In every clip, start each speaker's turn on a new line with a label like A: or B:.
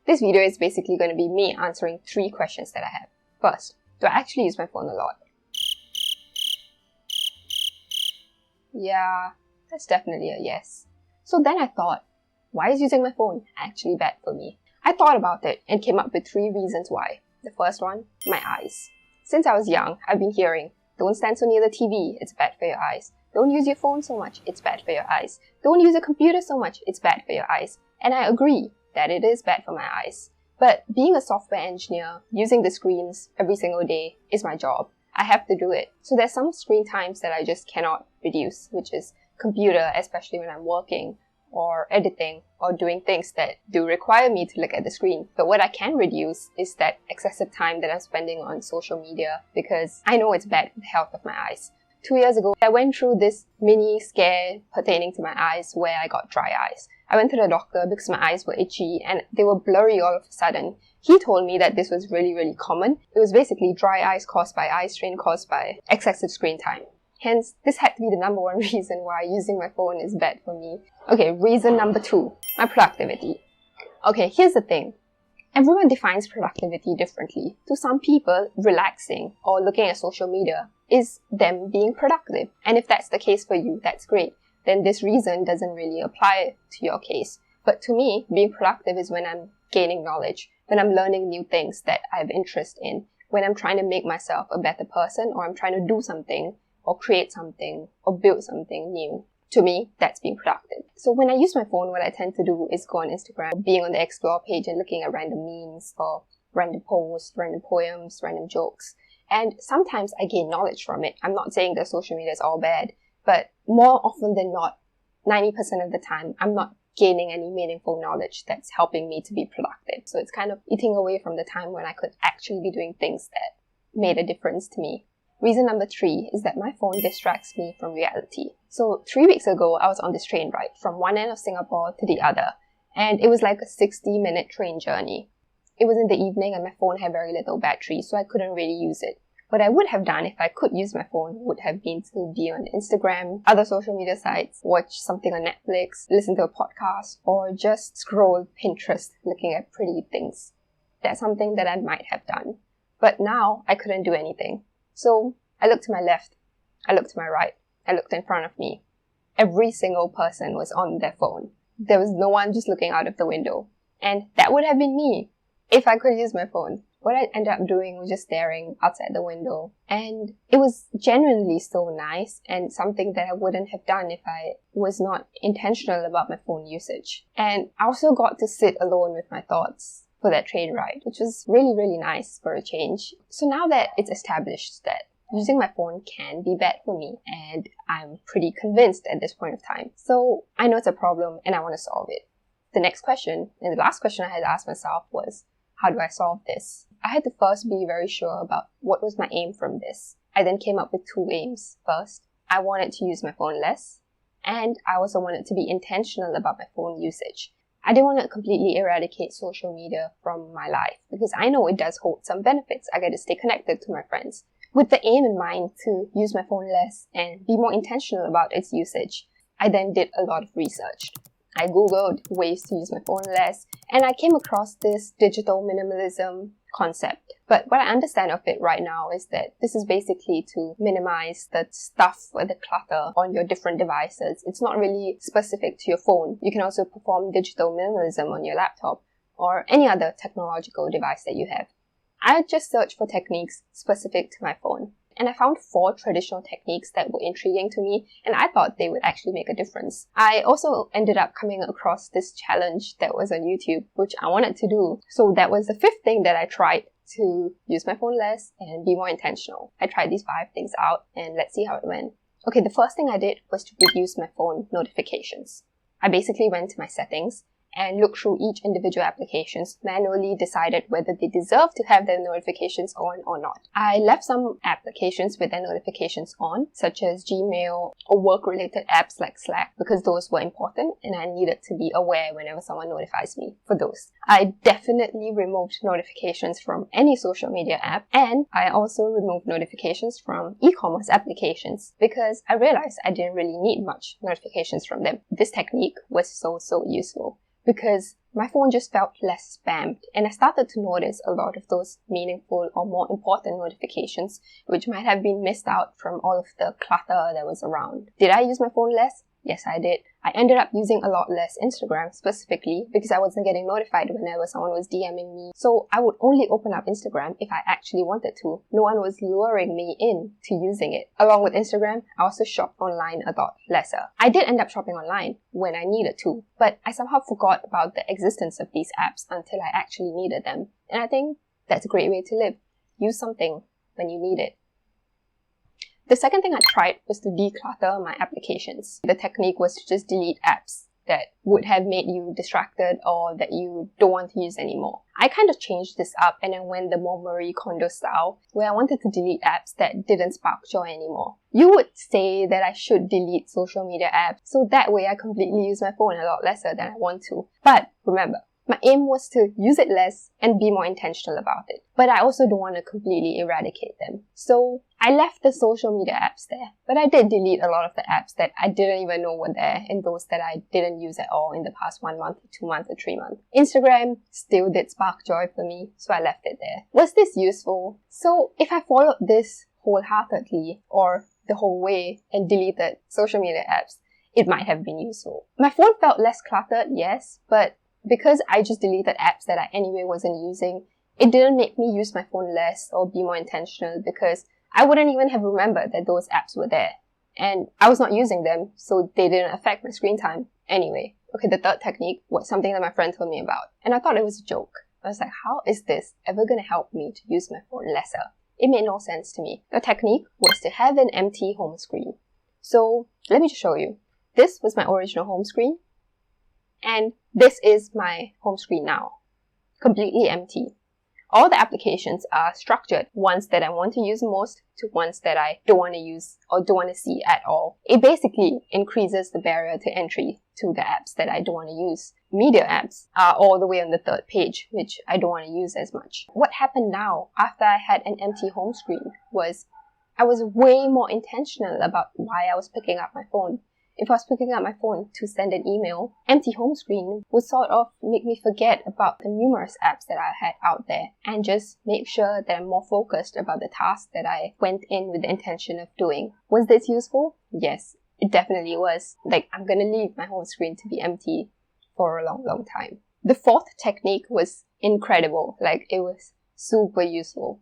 A: This video is basically going to be me answering 3 questions that I have. First, do I actually use my phone a lot? Yeah, that's definitely a yes. So then I thought, why is using my phone actually bad for me? I thought about it and came up with 3 reasons why. The first one, my eyes. Since I was young, I've been hearing, don't stand so near the TV, it's bad for your eyes. Don't use your phone so much, it's bad for your eyes. Don't use a computer so much, it's bad for your eyes. And I agree that it is bad for my eyes. But being a software engineer, using the screens every single day is my job. I have to do it. So there's some screen times that I just cannot reduce, which is computer, especially when I'm working or editing or doing things that do require me to look at the screen. But what I can reduce is that excessive time that I'm spending on social media because I know it's bad for the health of my eyes. 2 years ago, I went through this mini scare pertaining to my eyes where I got dry eyes. I went to the doctor because my eyes were itchy and they were blurry all of a sudden. He told me that this was really common. It was basically dry eyes caused by eye strain caused by excessive screen time. Hence, this had to be the number 1 reason why using my phone is bad for me. Okay, reason number 2, my productivity. Okay, here's the thing. Everyone defines productivity differently. To some people, relaxing or looking at social media is them being productive. And if that's the case for you, that's great. Then this reason doesn't really apply to your case. But to me, being productive is when I'm gaining knowledge, when I'm learning new things that I have interest in, when I'm trying to make myself a better person, or I'm trying to do something, or create something, or build something new. To me, that's being productive. So when I use my phone, what I tend to do is go on Instagram, being on the explore page and looking at random memes or random posts, random poems, random jokes. And sometimes I gain knowledge from it. I'm not saying that social media is all bad, but more often than not, 90% of the time, I'm not gaining any meaningful knowledge that's helping me to be productive. So it's kind of eating away from the time when I could actually be doing things that made a difference to me. Reason number 3 is that my phone distracts me from reality. So 3 weeks ago, I was on this train ride from one end of Singapore to the other, and it was like a 60-minute train journey. It was in the evening and my phone had very little battery, so I couldn't really use it. What I would have done if I could use my phone would have been to be on Instagram, other social media sites, watch something on Netflix, listen to a podcast, or just scroll Pinterest looking at pretty things. That's something that I might have done. But now I couldn't do anything. So I looked to my left, I looked to my right, I looked in front of me. Every single person was on their phone. There was no one just looking out of the window. And that would have been me if I could use my phone. What I ended up doing was just staring outside the window. And it was genuinely so nice and something that I wouldn't have done if I was not intentional about my phone usage. And I also got to sit alone with my thoughts for that train ride, which was really nice for a change. So now that it's established that using my phone can be bad for me, and I'm pretty convinced at this point of time. So I know it's a problem and I want to solve it. The next question, and the last question I had asked myself was, how do I solve this? I had to first be very sure about what was my aim from this. I then came up with 2 aims. First, I wanted to use my phone less, and I also wanted to be intentional about my phone usage. I didn't want to completely eradicate social media from my life because I know it does hold some benefits. I get to stay connected to my friends. With the aim in mind to use my phone less and be more intentional about its usage, I then did a lot of research. I googled ways to use my phone less and I came across this digital minimalism concept. But what I understand of it right now is that this is basically to minimize the stuff or the clutter on your different devices. It's not really specific to your phone. You can also perform digital minimalism on your laptop or any other technological device that you have. I just searched for techniques specific to my phone. And I found 4 traditional techniques that were intriguing to me, and I thought they would actually make a difference. I also ended up coming across this challenge that was on YouTube, which I wanted to do. So that was the 5th thing that I tried to use my phone less and be more intentional. I tried these 5 things out, and let's see how it went. Okay, the first thing I did was to reduce my phone notifications. I basically went to my settings and looked through each individual applications, manually decided whether they deserve to have their notifications on or not. I left some applications with their notifications on, such as Gmail or work-related apps like Slack, because those were important and I needed to be aware whenever someone notifies me for those. I definitely removed notifications from any social media app, and I also removed notifications from e-commerce applications because I realized I didn't really need much notifications from them. This technique was so useful, because my phone just felt less spammed, and I started to notice a lot of those meaningful or more important notifications which might have been missed out from all of the clutter that was around. Did I use my phone less? Yes, I did. I ended up using a lot less Instagram specifically because I wasn't getting notified whenever someone was DMing me. So I would only open up Instagram if I actually wanted to. No one was luring me in to using it. Along with Instagram, I also shopped online a lot lesser. I did end up shopping online when I needed to, but I somehow forgot about the existence of these apps until I actually needed them. And I think that's a great way to live. Use something when you need it. The second thing I tried was to declutter my applications. The technique was to just delete apps that would have made you distracted or that you don't want to use anymore. I kind of changed this up and then went the more Marie Kondo style, where I wanted to delete apps that didn't spark joy anymore. You would say that I should delete social media apps, so that way I completely use my phone a lot lesser than I want to. But remember, my aim was to use it less and be more intentional about it. But I also don't want to completely eradicate them. So I left the social media apps there. But I did delete a lot of the apps that I didn't even know were there and those that I didn't use at all in the past 1 month, 2 months, or 3 months. Instagram still did spark joy for me, so I left it there. Was this useful? So if I followed this wholeheartedly or the whole way and deleted social media apps, it might have been useful. My phone felt less cluttered, yes, but because I just deleted apps that I anyway wasn't using, it didn't make me use my phone less or be more intentional because I wouldn't even have remembered that those apps were there. And I was not using them, so they didn't affect my screen time anyway. Okay, the third technique was something that my friend told me about, and I thought it was a joke. I was like, how is this ever going to help me to use my phone lesser? It made no sense to me. The technique was to have an empty home screen. So let me just show you. This was my original home screen. And this is my home screen now, completely empty. All the applications are structured, ones that I want to use most to ones that I don't want to use or don't want to see at all. It basically increases the barrier to entry to the apps that I don't want to use. Media apps are all the way on the third page, which I don't want to use as much. What happened now after I had an empty home screen was I was way more intentional about why I was picking up my phone. If I was picking up my phone to send an email, empty home screen would sort of make me forget about the numerous apps that I had out there and just make sure that I'm more focused about the task that I went in with the intention of doing. Was this useful? Yes, it definitely was. Like, I'm gonna leave my home screen to be empty for a long, long time. The fourth technique was incredible. Like, it was super useful.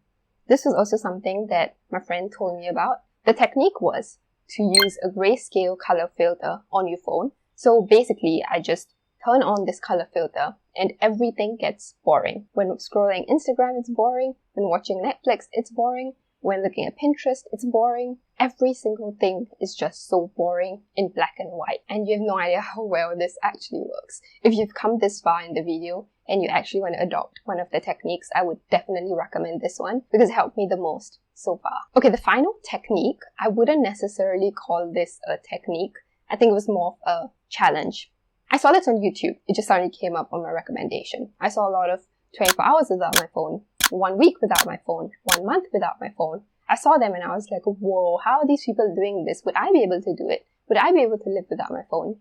A: This was also something that my friend told me about. The technique was to use a grayscale color filter on your phone. So basically, I just turn on this color filter and everything gets boring. When scrolling Instagram, it's boring. When watching Netflix, it's boring. When looking at Pinterest, it's boring. Every single thing is just so boring in black and white. And you have no idea how well this actually works. If you've come this far in the video and you actually want to adopt one of the techniques, I would definitely recommend this one because it helped me the most so far. Okay, the final technique, I wouldn't necessarily call this a technique. I think it was more of a challenge. I saw this on YouTube. It just suddenly came up on my recommendation. I saw a lot of 24 hours without my phone, 1 week without my phone, 1 month without my phone. I saw them and I was like, whoa, how are these people doing this? Would I be able to do it? Would I be able to live without my phone?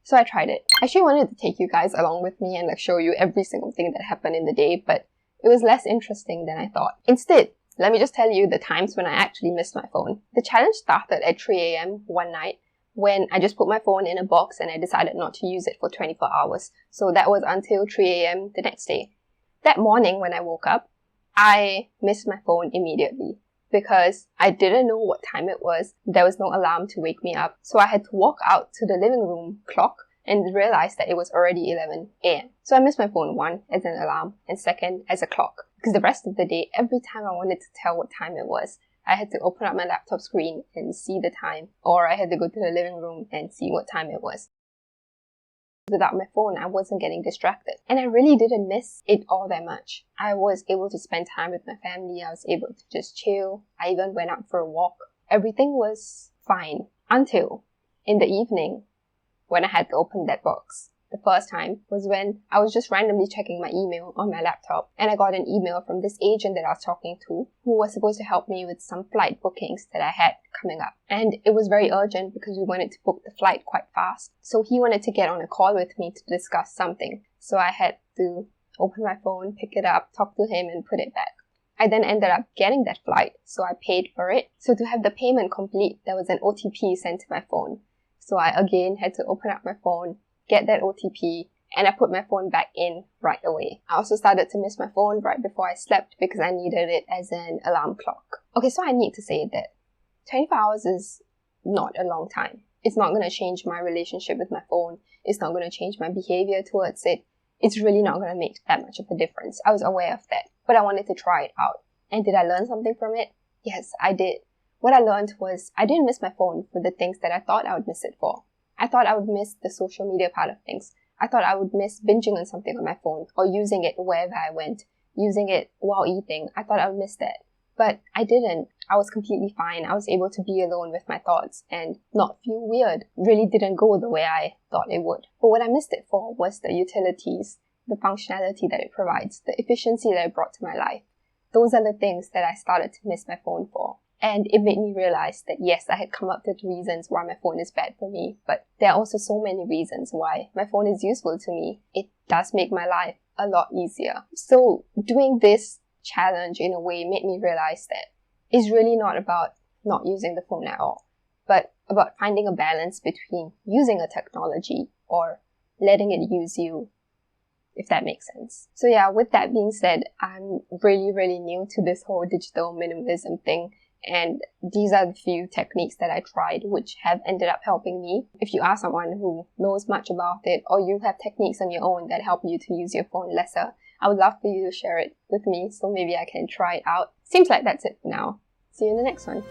A: So I tried it. I actually wanted to take you guys along with me and show you every single thing that happened in the day, but it was less interesting than I thought. Instead, let me just tell you the times when I actually missed my phone. The challenge started at 3 a.m. one night when I just put my phone in a box and I decided not to use it for 24 hours. So that was until 3 a.m. the next day. That morning when I woke up, I missed my phone immediately because I didn't know what time it was. There was no alarm to wake me up. So I had to walk out to the living room clock and realize that it was already 11 a.m. So I missed my phone, one, as an alarm, and second, as a clock. Because the rest of the day, every time I wanted to tell what time it was, I had to open up my laptop screen and see the time, or I had to go to the living room and see what time it was. Without my phone, I wasn't getting distracted. And I really didn't miss it all that much. I was able to spend time with my family. I was able to just chill. I even went out for a walk. Everything was fine until in the evening when I had to open that box. the first time was when I was just randomly checking my email on my laptop, and I got an email from this agent that I was talking to who was supposed to help me with some flight bookings that I had coming up. And it was very urgent because we wanted to book the flight quite fast. So he wanted to get on a call with me to discuss something. So I had to open my phone, pick it up, talk to him, and put it back. I then ended up getting that flight, so I paid for it. So to have the payment complete, there was an OTP sent to my phone. So I again had to open up my phone, get that OTP, and I put my phone back in right away. I also started to miss my phone right before I slept because I needed it as an alarm clock. Okay, so I need to say that 24 hours is not a long time. It's not going to change my relationship with my phone. It's not going to change my behavior towards it. It's really not going to make that much of a difference. I was aware of that, but I wanted to try it out. And did I learn something from it? Yes, I did. What I learned was I didn't miss my phone for the things that I thought I would miss it for. I thought I would miss the social media part of things. I thought I would miss binging on something on my phone or using it wherever I went, using it while eating. I thought I would miss that. But I didn't. I was completely fine. I was able to be alone with my thoughts and not feel weird. Really didn't go the way I thought it would. But what I missed it for was the utilities, the functionality that it provides, the efficiency that it brought to my life. Those are the things that I started to miss my phone for. And it made me realize that yes, I had come up with reasons why my phone is bad for me, but there are also so many reasons why my phone is useful to me. It does make my life a lot easier. So doing this challenge in a way made me realize that it's really not about not using the phone at all, but about finding a balance between using a technology or letting it use you, if that makes sense. So yeah, with that being said, I'm really new to this whole digital minimalism thing. And these are the few techniques that I tried which have ended up helping me. If you are someone who knows much about it or you have techniques on your own that help you to use your phone lesser, I would love for you to share it with me so maybe I can try it out. Seems like that's it for now. See you in the next one.